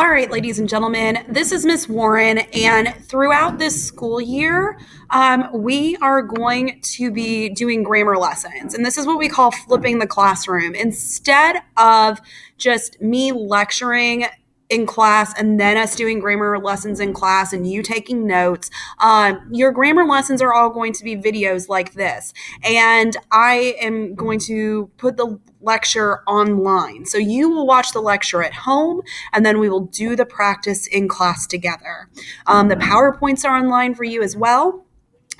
All right, ladies and gentlemen, this is Miss Warren, and throughout this school year, we are going to be doing grammar lessons, and this is what we call flipping the classroom. Instead of just me lecturing in class and then us doing grammar lessons in class and you taking notes, your grammar lessons are all going to be videos like this, and I am going to put the lecture online. So you will watch the lecture at home, and then we will do the practice in class together. The PowerPoints are online for you as well.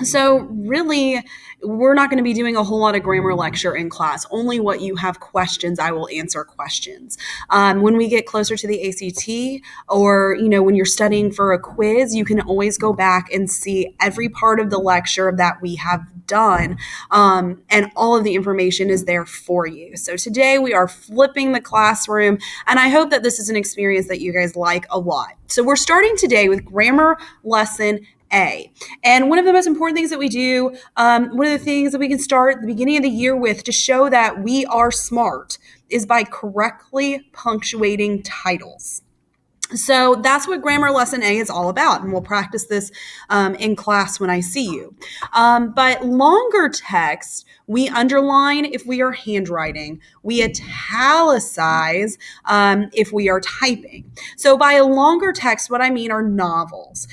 So really, we're not going to be doing a whole lot of grammar lecture in class. Only what you have questions, I will answer questions. When we get closer to the ACT, or when you're studying for a quiz, you can always go back and see every part of the lecture that we have done, and all of the information is there for you. So today we are flipping the classroom, and I hope that this is an experience that you guys like a lot. So we're starting today with grammar lesson A. And one of the most important things that we do, one of the things that we can start at the beginning of the year with to show that we are smart, is by correctly punctuating titles. So that's what grammar lesson A is all about, and we'll practice this in class when I see you. But longer text, we underline if we are handwriting. We italicize if we are typing. So by a longer text, what I mean are novels,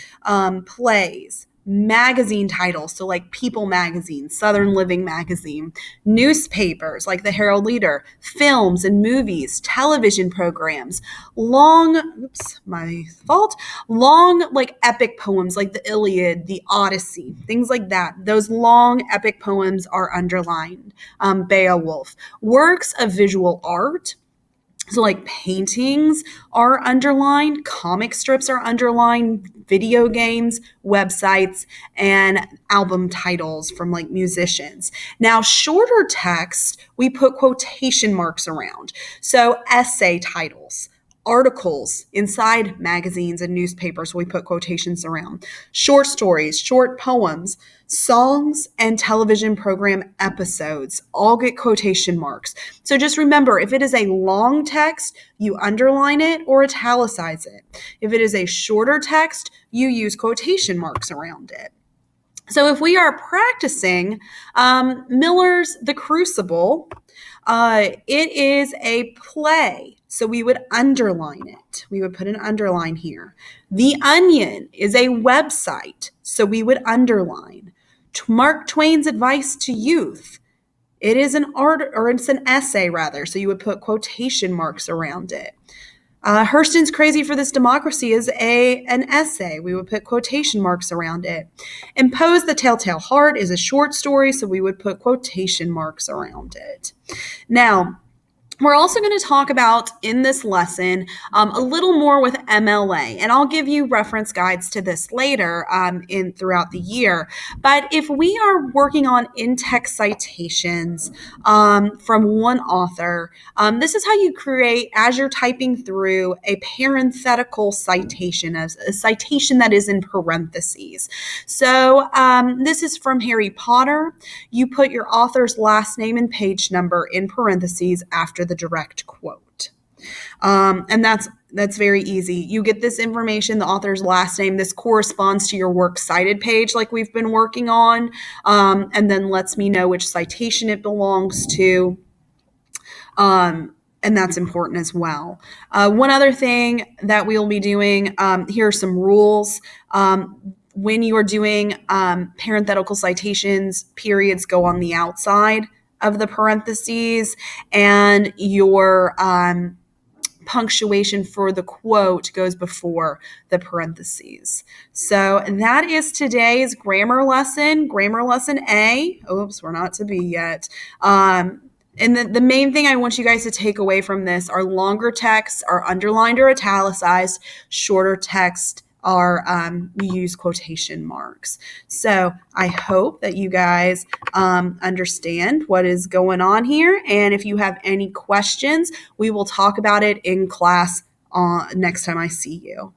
plays, magazine titles, so like People Magazine, Southern Living Magazine, newspapers like the Herald Leader, films and movies, television programs, long like epic poems like the Iliad, the Odyssey, things like that. Those long epic poems are underlined. Beowulf. Works of visual art, so like paintings are underlined, comic strips are underlined, video games, websites, and album titles from like musicians. Now, shorter text, we put quotation marks around. So essay titles, articles inside magazines and newspapers, we put quotations around. Short stories, short poems, songs, and television program episodes all get quotation marks. So just remember, if it is a long text, you underline it or italicize it. If it is a shorter text, you use quotation marks around it. So if we are practicing Miller's The Crucible, it is a play. So we would underline it. We would put an underline here. The Onion is a website. So we would underline. Mark Twain's Advice to Youth. It is an essay rather. So you would put quotation marks around it. Hurston's Crazy for This Democracy is an essay. We would put quotation marks around it. Impose the Telltale Heart is a short story, so we would put quotation marks around it. Now, we're also going to talk about in this lesson a little more with MLA, and I'll give you reference guides to this later throughout the year. But if we are working on in-text citations from one author, this is how you create, as you're typing through, a parenthetical citation, a citation that is in parentheses. So this is from Harry Potter. You put your author's last name and page number in parentheses after the direct quote. And that's very easy. You get this information, the author's last name. This corresponds to your works cited page like we've been working on, and then lets me know which citation it belongs to. And that's important as well. One other thing that we'll be doing, here are some rules. When you are doing parenthetical citations, periods go on the outside of the parentheses, and your punctuation for the quote goes before the parentheses. So that is today's grammar lesson A. Oops, we're not to B yet. And the main thing I want you guys to take away from this are longer texts are underlined or italicized, shorter text are we use quotation marks. So I hope that you guys understand what is going on here. And if you have any questions, we will talk about it in class next time I see you.